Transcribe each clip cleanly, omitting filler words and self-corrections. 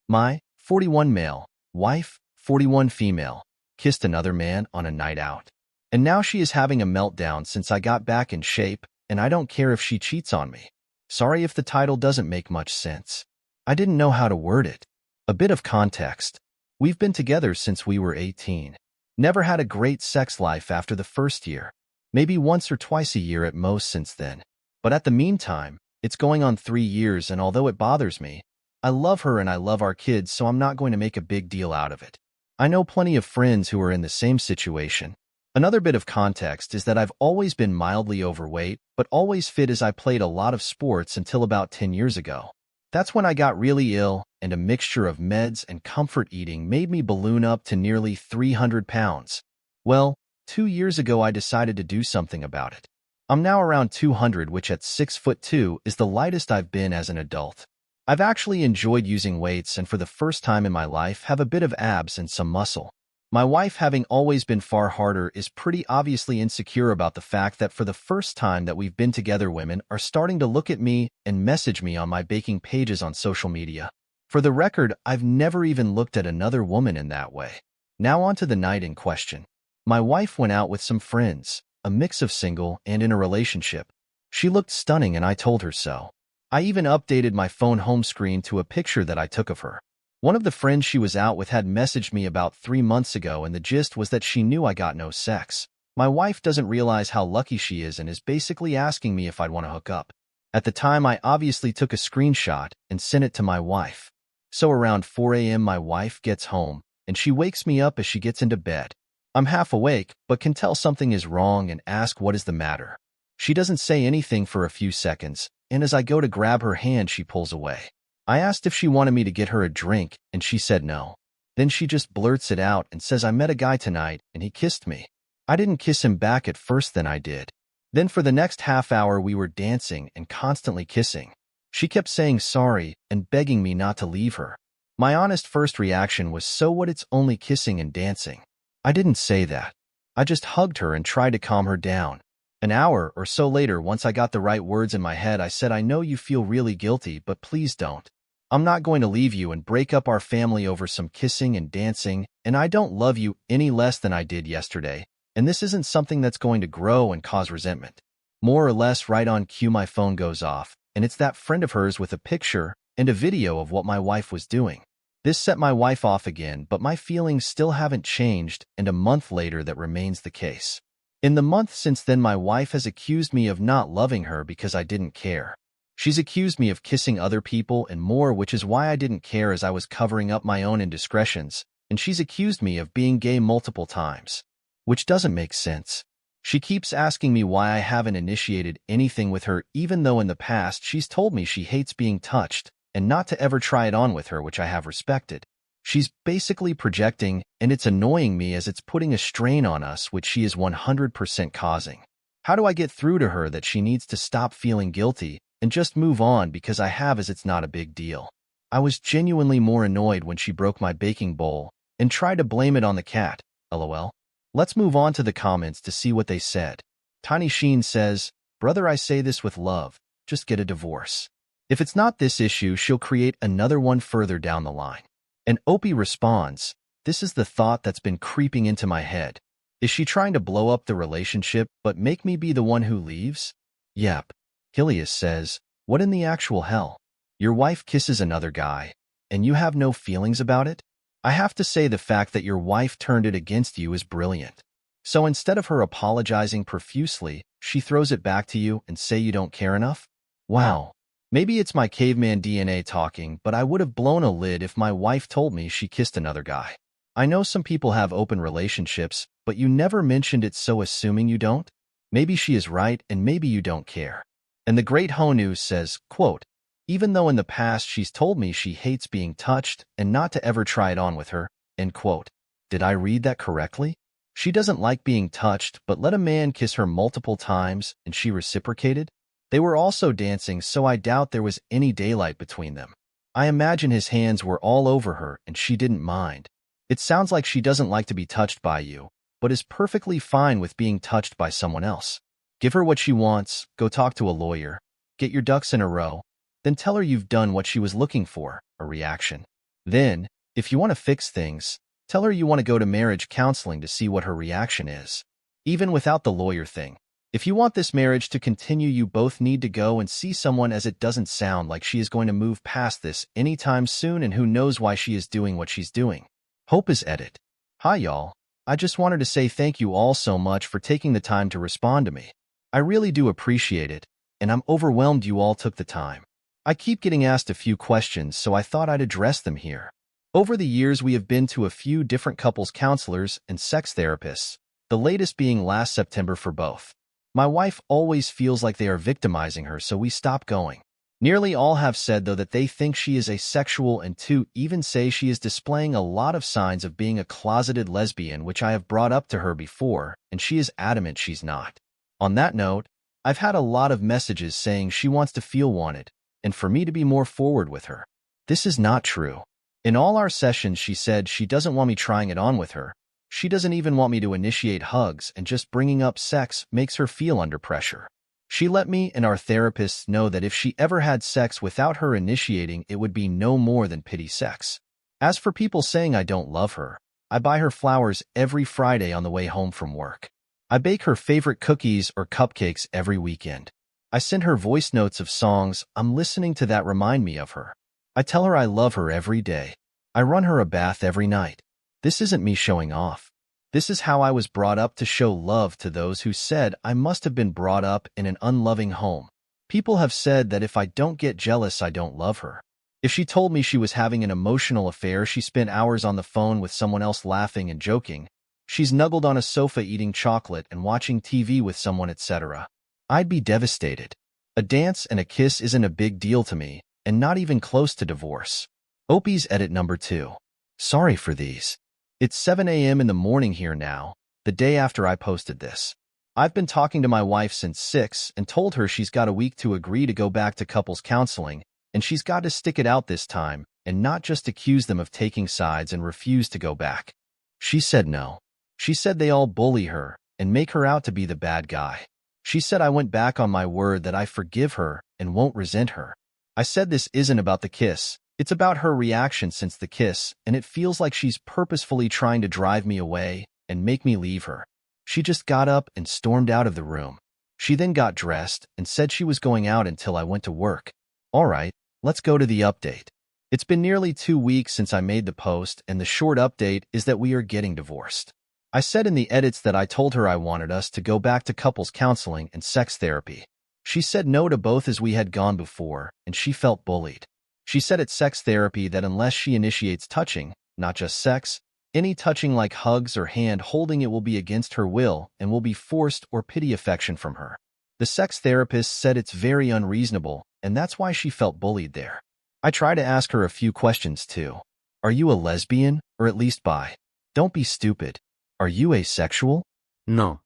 My 41 male wife, 41 female, kissed another man on a night out. And now she is having a meltdown since I got back in shape, and I don't care if she cheats on me. Sorry if the title doesn't make much sense. I didn't know how to word it. A bit of context. We've been together since we were 18. Never had a great sex life after the first year. Maybe once or twice a year at most since then. But at the meantime, it's going on 3 years, and although it bothers me, I love her and I love our kids, so I'm not going to make a big deal out of it. I know plenty of friends who are in the same situation. Another bit of context is that I've always been mildly overweight, but always fit as I played a lot of sports until about 10 years ago. That's when I got really ill, and a mixture of meds and comfort eating made me balloon up to nearly 300 pounds. Well, 2 years ago I decided to do something about it. I'm now around 200, which at 6'2" is the lightest I've been as an adult. I've actually enjoyed using weights and for the first time in my life have a bit of abs and some muscle. My wife, having always been far harder, is pretty obviously insecure about the fact that for the first time that we've been together, women are starting to look at me and message me on my baking pages on social media. For the record, I've never even looked at another woman in that way. Now on to the night in question. My wife went out with some friends, a mix of single and in a relationship. She looked stunning and I told her so. I even updated my phone home screen to a picture that I took of her. One of the friends she was out with had messaged me about 3 months ago, and the gist was that she knew I got no sex. My wife doesn't realize how lucky she is and is basically asking me if I'd want to hook up. At the time, I obviously took a screenshot and sent it to my wife. So around 4 a.m. my wife gets home, and she wakes me up as she gets into bed. I'm half awake, but can tell something is wrong and ask what is the matter. She doesn't say anything for a few seconds, and as I go to grab her hand, she pulls away. I asked if she wanted me to get her a drink, and she said no. Then she just blurts it out and says I met a guy tonight, and he kissed me. I didn't kiss him back at first, then I did. Then for the next half hour we were dancing and constantly kissing. She kept saying sorry and begging me not to leave her. My honest first reaction was, so what, it's only kissing and dancing. I didn't say that. I just hugged her and tried to calm her down. An hour or so later, once I got the right words in my head, I said, I know you feel really guilty, but please don't. I'm not going to leave you and break up our family over some kissing and dancing, and I don't love you any less than I did yesterday, and this isn't something that's going to grow and cause resentment. More or less right on cue, my phone goes off, and it's that friend of hers with a picture and a video of what my wife was doing. This set my wife off again, but my feelings still haven't changed, and a month later that remains the case. In the month since then, my wife has accused me of not loving her because I didn't care. She's accused me of kissing other people and more, which is why I didn't care, as I was covering up my own indiscretions, and she's accused me of being gay multiple times, which doesn't make sense. She keeps asking me why I haven't initiated anything with her, even though in the past she's told me she hates being touched and not to ever try it on with her, which I have respected. She's basically projecting, and it's annoying me as it's putting a strain on us, which she is 100% causing. How do I get through to her that she needs to stop feeling guilty and just move on, because I have, as it's not a big deal? I was genuinely more annoyed when she broke my baking bowl and tried to blame it on the cat. LOL. Let's move on to the comments to see what they said. Tiny Sheen says, brother, I say this with love, just get a divorce. If it's not this issue, she'll create another one further down the line. And Opie responds, this is the thought that's been creeping into my head. Is she trying to blow up the relationship but make me be the one who leaves? Yep. Hilius says, what in the actual hell? Your wife kisses another guy, and you have no feelings about it? I have to say, the fact that your wife turned it against you is brilliant. So instead of her apologizing profusely, she throws it back to you and say you don't care enough? Wow. Maybe it's my caveman DNA talking, but I would have blown a lid if my wife told me she kissed another guy. I know some people have open relationships, but you never mentioned it, so assuming you don't? Maybe she is right, and maybe you don't care. And the Great Honu says, quote, even though in the past she's told me she hates being touched and not to ever try it on with her, end quote. Did I read that correctly? She doesn't like being touched, but let a man kiss her multiple times, and she reciprocated? They were also dancing, so I doubt there was any daylight between them. I imagine his hands were all over her and she didn't mind. It sounds like she doesn't like to be touched by you, but is perfectly fine with being touched by someone else. Give her what she wants, go talk to a lawyer, get your ducks in a row, then tell her you've done what she was looking for, a reaction. Then, if you want to fix things, tell her you want to go to marriage counseling to see what her reaction is. Even without the lawyer thing. If you want this marriage to continue, you both need to go and see someone, as it doesn't sound like she is going to move past this anytime soon, and who knows why she is doing what she's doing. Hope is edit. Hi y'all. I just wanted to say thank you all so much for taking the time to respond to me. I really do appreciate it, and I'm overwhelmed you all took the time. I keep getting asked a few questions, so I thought I'd address them here. Over the years, we have been to a few different couples counselors and sex therapists, the latest being last September for both. My wife always feels like they are victimizing her, so we stop going. Nearly all have said, though, that they think she is asexual, and to even say she is displaying a lot of signs of being a closeted lesbian, which I have brought up to her before, and she is adamant she's not. On that note, I've had a lot of messages saying she wants to feel wanted, and for me to be more forward with her. This is not true. In all our sessions, she said she doesn't want me trying it on with her. She doesn't even want me to initiate hugs, and just bringing up sex makes her feel under pressure. She let me and our therapists know that if she ever had sex without her initiating, it would be no more than pity sex. As for people saying I don't love her, I buy her flowers every Friday on the way home from work. I bake her favorite cookies or cupcakes every weekend. I send her voice notes of songs I'm listening to that remind me of her. I tell her I love her every day. I run her a bath every night. This isn't me showing off. This is how I was brought up, to show love to those who said I must have been brought up in an unloving home. People have said that if I don't get jealous, I don't love her. If she told me she was having an emotional affair, she spent hours on the phone with someone else laughing and joking. She's snuggled on a sofa eating chocolate and watching TV with someone, etc. I'd be devastated. A dance and a kiss isn't a big deal to me, and not even close to divorce. Opie's edit number 2. Sorry for these. It's 7 a.m. in the morning here now, the day after I posted this. I've been talking to my wife since 6 and told her she's got a week to agree to go back to couples counseling, and she's got to stick it out this time and not just accuse them of taking sides and refuse to go back. She said no. She said they all bully her and make her out to be the bad guy. She said I went back on my word that I forgive her and won't resent her. I said this isn't about the kiss. It's about her reaction since the kiss, and it feels like she's purposefully trying to drive me away and make me leave her. She just got up and stormed out of the room. She then got dressed and said she was going out until I went to work. All right, let's go to the update. It's been nearly 2 weeks since I made the post, and the short update is that we are getting divorced. I said in the edits that I told her I wanted us to go back to couples counseling and sex therapy. She said no to both, as we had gone before, and she felt bullied. She said at sex therapy that unless she initiates touching, not just sex, any touching like hugs or hand holding, it will be against her will and will be forced or pity affection from her. The sex therapist said it's very unreasonable, and that's why she felt bullied there. I try to ask her a few questions too. Are you a lesbian, or at least bi? Don't be stupid. Are you asexual? No.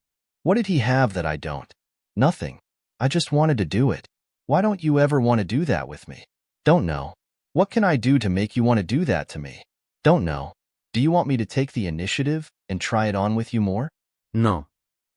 What did he have that I don't? Nothing. I just wanted to do it. Why don't you ever want to do that with me? Don't know. What can I do to make you want to do that to me? Don't know. Do you want me to take the initiative and try it on with you more? No.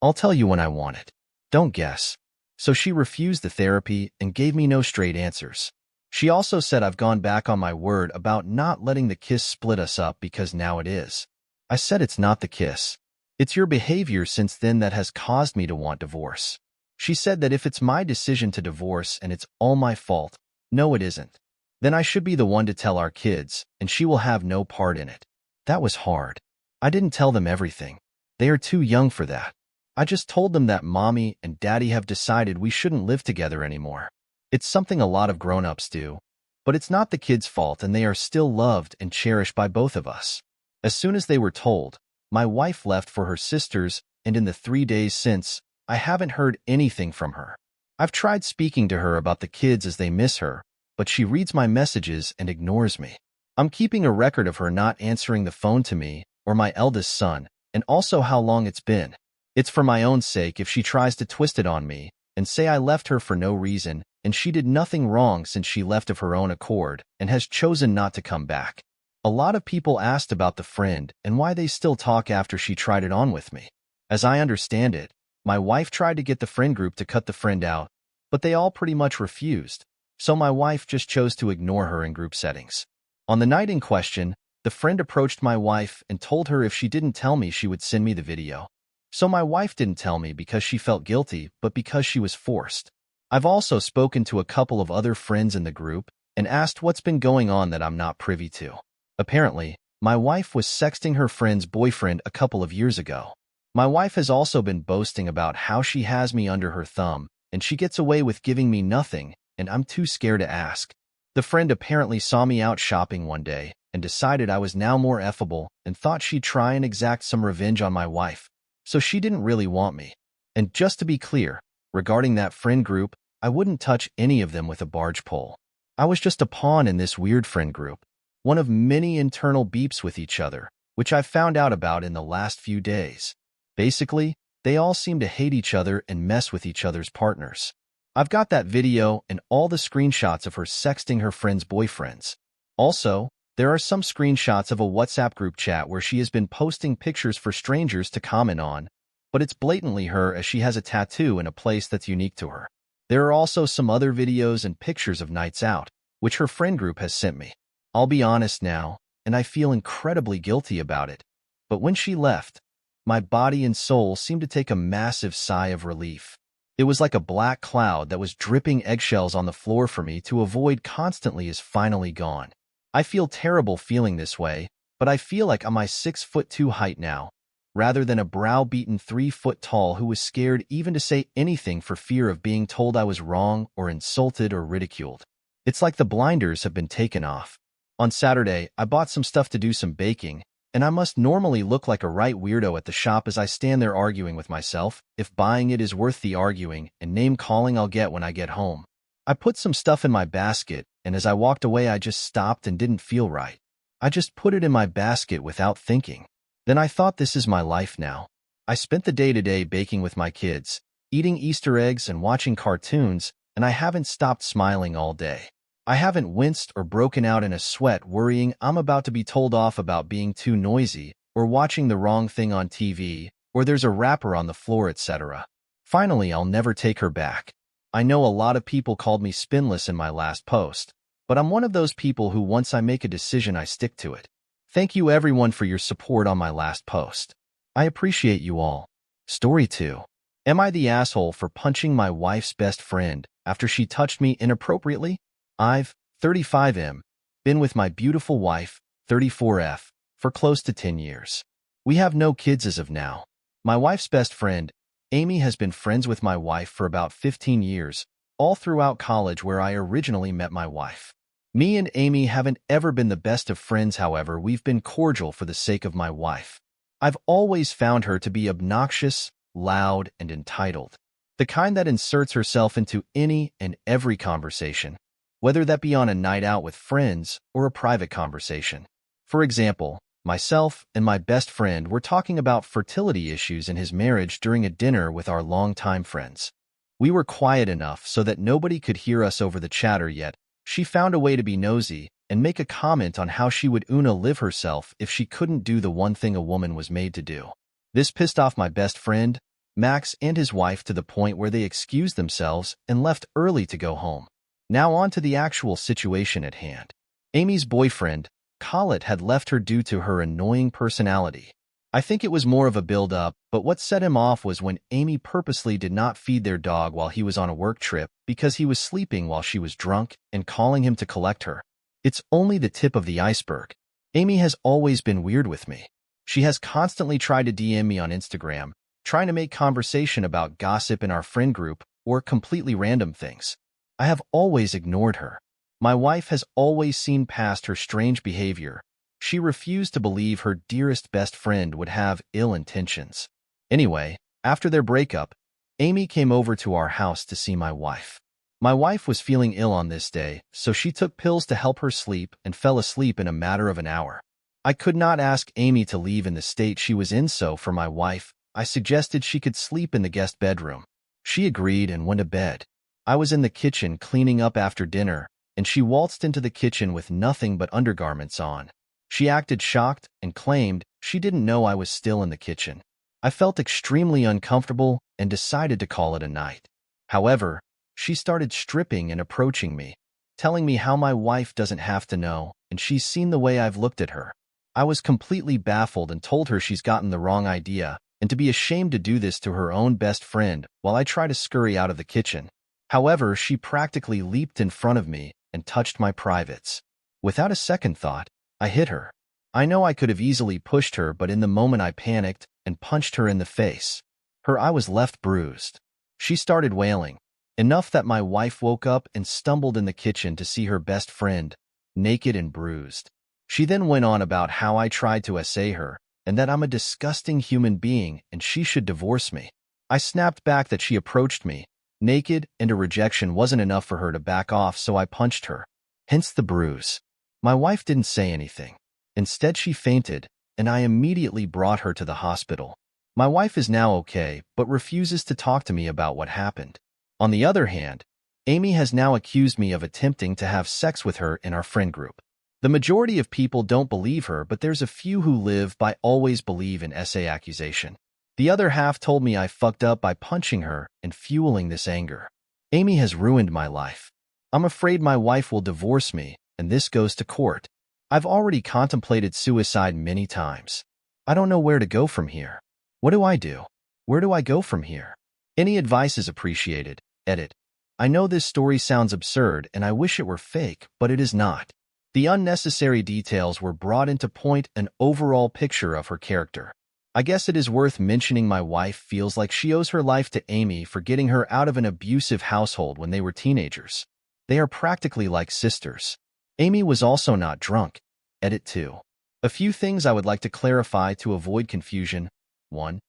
I'll tell you when I want it. Don't guess. So she refused the therapy and gave me no straight answers. She also said I've gone back on my word about not letting the kiss split us up, because now it is. I said it's not the kiss. It's your behavior since then that has caused me to want divorce. She said that if it's my decision to divorce and it's all my fault, no, it isn't, then I should be the one to tell our kids, and she will have no part in it. That was hard. I didn't tell them everything. They are too young for that. I just told them that mommy and daddy have decided we shouldn't live together anymore. It's something a lot of grown-ups do, but it's not the kids' fault, and they are still loved and cherished by both of us. As soon as they were told, my wife left for her sister's, and in the 3 days since, I haven't heard anything from her. I've tried speaking to her about the kids as they miss her, but she reads my messages and ignores me. I'm keeping a record of her not answering the phone to me or my eldest son, and also how long it's been. It's for my own sake if she tries to twist it on me and say I left her for no reason, and she did nothing wrong since she left of her own accord and has chosen not to come back. A lot of people asked about the friend and why they still talk after she tried it on with me. As I understand it, my wife tried to get the friend group to cut the friend out, but they all pretty much refused, so my wife just chose to ignore her in group settings. On the night in question, the friend approached my wife and told her if she didn't tell me she would send me the video. So my wife didn't tell me because she felt guilty, but because she was forced. I've also spoken to a couple of other friends in the group and asked what's been going on that I'm not privy to. Apparently, my wife was sexting her friend's boyfriend a couple of years ago. My wife has also been boasting about how she has me under her thumb, and she gets away with giving me nothing, and I'm too scared to ask. The friend apparently saw me out shopping one day and decided I was now more effable and thought she'd try and exact some revenge on my wife, so she didn't really want me. And just to be clear, regarding that friend group, I wouldn't touch any of them with a barge pole. I was just a pawn in this weird friend group, one of many internal beeps with each other, which I've found out about in the last few days. Basically, they all seem to hate each other and mess with each other's partners. I've got that video and all the screenshots of her sexting her friends' boyfriends. Also, there are some screenshots of a WhatsApp group chat where she has been posting pictures for strangers to comment on, but it's blatantly her as she has a tattoo in a place that's unique to her. There are also some other videos and pictures of nights out, which her friend group has sent me. I'll be honest now, and I feel incredibly guilty about it, but when she left, my body and soul seemed to take a massive sigh of relief. It was like a black cloud that was dripping eggshells on the floor for me to avoid constantly is finally gone. I feel terrible feeling this way, but I feel like I'm my 6'2" height now, rather than a browbeaten 3-foot tall who was scared even to say anything for fear of being told I was wrong or insulted or ridiculed. It's like the blinders have been taken off. On Saturday, I bought some stuff to do some baking, and I must normally look like a right weirdo at the shop as I stand there arguing with myself if buying it is worth the arguing and name-calling I'll get when I get home. I put some stuff in my basket, and as I walked away I just stopped and didn't feel right. I just put it in my basket without thinking. Then I thought, this is my life now. I spent the day today baking with my kids, eating Easter eggs and watching cartoons, and I haven't stopped smiling all day. I haven't winced or broken out in a sweat worrying I'm about to be told off about being too noisy, or watching the wrong thing on TV, or there's a wrapper on the floor, etc. Finally, I'll never take her back. I know a lot of people called me spineless in my last post, but I'm one of those people who once I make a decision I stick to it. Thank you everyone for your support on my last post. I appreciate you all. Story 2. Am I the asshole for punching my wife's best friend after she touched me inappropriately? I've, 35M, been with my beautiful wife, 34F, for close to 10 years. We have no kids as of now. My wife's best friend, Amy, has been friends with my wife for about 15 years, all throughout college where I originally met my wife. Me and Amy haven't ever been the best of friends, however, we've been cordial for the sake of my wife. I've always found her to be obnoxious, loud, and entitled. The kind that inserts herself into any and every conversation, whether that be on a night out with friends or a private conversation. For example, myself and my best friend were talking about fertility issues in his marriage during a dinner with our longtime friends. We were quiet enough so that nobody could hear us over the chatter, yet she found a way to be nosy and make a comment on how she would live herself if she couldn't do the one thing a woman was made to do. This pissed off my best friend, Max, and his wife to the point where they excused themselves and left early to go home. Now on to the actual situation at hand. Amy's boyfriend, Collet, had left her due to her annoying personality. I think it was more of a build-up, but what set him off was when Amy purposely did not feed their dog while he was on a work trip because he was sleeping while she was drunk and calling him to collect her. It's only the tip of the iceberg. Amy has always been weird with me. She has constantly tried to DM me on Instagram, trying to make conversation about gossip in our friend group or completely random things. I have always ignored her. My wife has always seen past her strange behavior. She refused to believe her dearest best friend would have ill intentions. Anyway, after their breakup, Amy came over to our house to see my wife. My wife was feeling ill on this day, so she took pills to help her sleep and fell asleep in a matter of an hour. I could not ask Amy to leave in the state she was in, so for my wife, I suggested she could sleep in the guest bedroom. She agreed and went to bed. I was in the kitchen cleaning up after dinner, and she waltzed into the kitchen with nothing but undergarments on. She acted shocked and claimed she didn't know I was still in the kitchen. I felt extremely uncomfortable and decided to call it a night. However, she started stripping and approaching me, telling me how my wife doesn't have to know and she's seen the way I've looked at her. I was completely baffled and told her she's gotten the wrong idea and to be ashamed to do this to her own best friend while I try to scurry out of the kitchen. However, she practically leaped in front of me and touched my privates. Without a second thought, I hit her. I know I could have easily pushed her, but in the moment I panicked and punched her in the face. Her eye was left bruised. She started wailing, enough that my wife woke up and stumbled in the kitchen to see her best friend, naked and bruised. She then went on about how I tried to essay her, and that I'm a disgusting human being and she should divorce me. I snapped back that she approached me, naked, and a rejection wasn't enough for her to back off, so I punched her. Hence the bruise. My wife didn't say anything. Instead, she fainted, and I immediately brought her to the hospital. My wife is now okay, but refuses to talk to me about what happened. On the other hand, Amy has now accused me of attempting to have sex with her in our friend group. The majority of people don't believe her, but there's a few who live by always believe in SA accusation. The other half told me I fucked up by punching her and fueling this anger. Amy has ruined my life. I'm afraid my wife will divorce me, and this goes to court. I've already contemplated suicide many times. I don't know where to go from here. What do I do? Where do I go from here? Any advice is appreciated. Edit. I know this story sounds absurd and I wish it were fake, but it is not. The unnecessary details were brought into point an overall picture of her character. I guess it is worth mentioning my wife feels like she owes her life to Amy for getting her out of an abusive household when they were teenagers. They are practically like sisters. Amy was also not drunk. Edit 2. A few things I would like to clarify to avoid confusion. 1.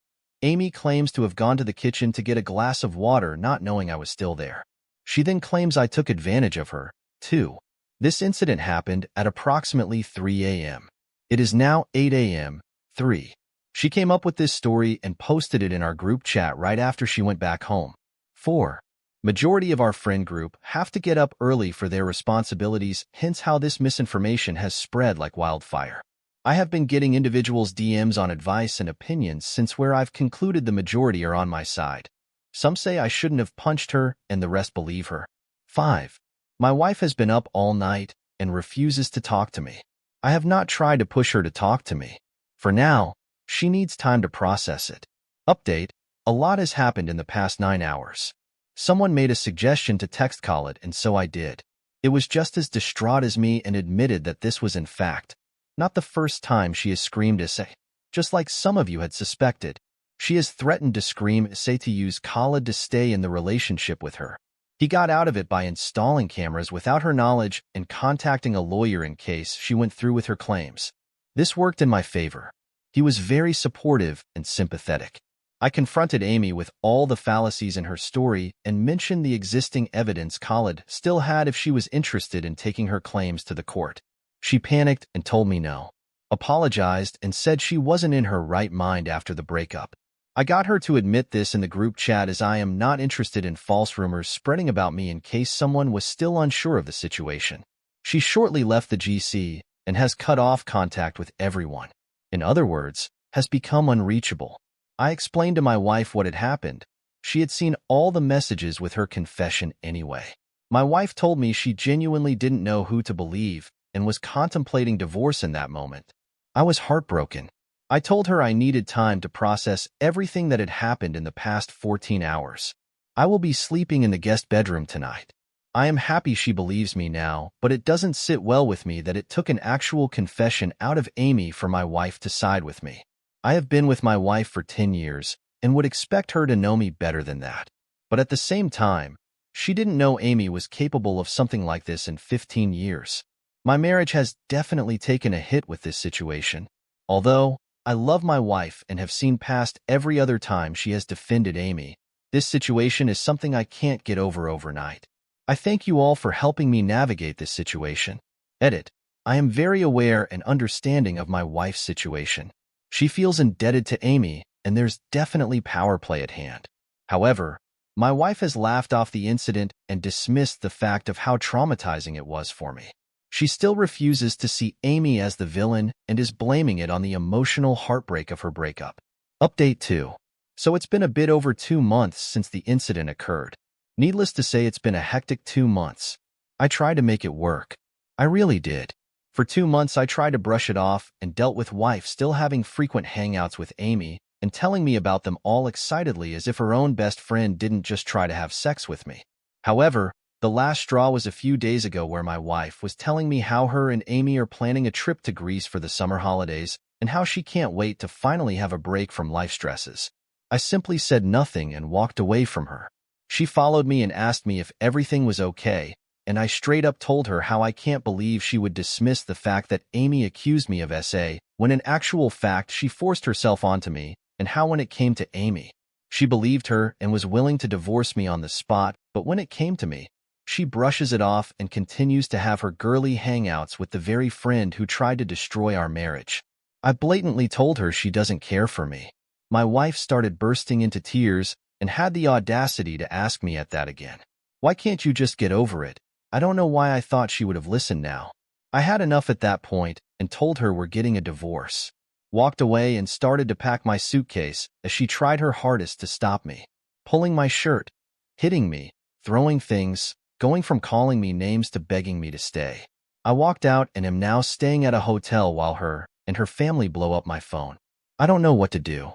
Amy claims to have gone to the kitchen to get a glass of water not knowing I was still there. She then claims I took advantage of her. 2. This incident happened at approximately 3 a.m. It is now 8 a.m. 3. She came up with this story and posted it in our group chat right after she went back home. 4. Majority of our friend group have to get up early for their responsibilities, hence how this misinformation has spread like wildfire. I have been getting individuals' DMs on advice and opinions since where I've concluded the majority are on my side. Some say I shouldn't have punched her and the rest believe her. 5. My wife has been up all night and refuses to talk to me. I have not tried to push her to talk to me. For now, she needs time to process it. Update: a lot has happened in the past 9 hours. Someone made a suggestion to text call it, and so I did. It was just as distraught as me and admitted that this was in fact not the first time she has screamed say, just like some of you had suspected. She has threatened to scream say to use Khalid to stay in the relationship with her. He got out of it by installing cameras without her knowledge and contacting a lawyer in case she went through with her claims. This worked in my favor. He was very supportive and sympathetic. I confronted Amy with all the fallacies in her story and mentioned the existing evidence Khalid still had if she was interested in taking her claims to the court. She panicked and told me no, apologized, and said she wasn't in her right mind after the breakup. I got her to admit this in the group chat as I am not interested in false rumors spreading about me in case someone was still unsure of the situation. She shortly left the GC and has cut off contact with everyone. In other words, has become unreachable. I explained to my wife what had happened. She had seen all the messages with her confession anyway. My wife told me she genuinely didn't know who to believe and was contemplating divorce in that moment. I was heartbroken. I told her I needed time to process everything that had happened in the past 14 hours. I will be sleeping in the guest bedroom tonight. I am happy she believes me now, but it doesn't sit well with me that it took an actual confession out of Amy for my wife to side with me. I have been with my wife for 10 years and would expect her to know me better than that. But at the same time, she didn't know Amy was capable of something like this in 15 years. My marriage has definitely taken a hit with this situation. Although I love my wife and have seen past every other time she has defended Amy, this situation is something I can't get over overnight. I thank you all for helping me navigate this situation. Edit: I am very aware and understanding of my wife's situation. She feels indebted to Amy, and there's definitely power play at hand. However, my wife has laughed off the incident and dismissed the fact of how traumatizing it was for me. She still refuses to see Amy as the villain and is blaming it on the emotional heartbreak of her breakup. Update 2. So it's been a bit over 2 months since the incident occurred. Needless to say, it's been a hectic 2 months. I tried to make it work. I really did. For 2 months, I tried to brush it off and dealt with wife still having frequent hangouts with Amy and telling me about them all excitedly as if her own best friend didn't just try to have sex with me. However, the last straw was a few days ago where my wife was telling me how her and Amy are planning a trip to Greece for the summer holidays and how she can't wait to finally have a break from life stresses. I simply said nothing and walked away from her. She followed me and asked me if everything was okay, and I straight up told her how I can't believe she would dismiss the fact that Amy accused me of SA when in actual fact she forced herself onto me, and how when it came to Amy, she believed her and was willing to divorce me on the spot, but when it came to me, she brushes it off and continues to have her girly hangouts with the very friend who tried to destroy our marriage. I blatantly told her she doesn't care for me. My wife started bursting into tears and had the audacity to ask me at that again. Why can't you just get over it? I don't know why I thought she would have listened now. I had enough at that point and told her we're getting a divorce. Walked away and started to pack my suitcase as she tried her hardest to stop me. Pulling my shirt, hitting me, throwing things, going from calling me names to begging me to stay. I walked out and am now staying at a hotel while her and her family blow up my phone. I don't know what to do.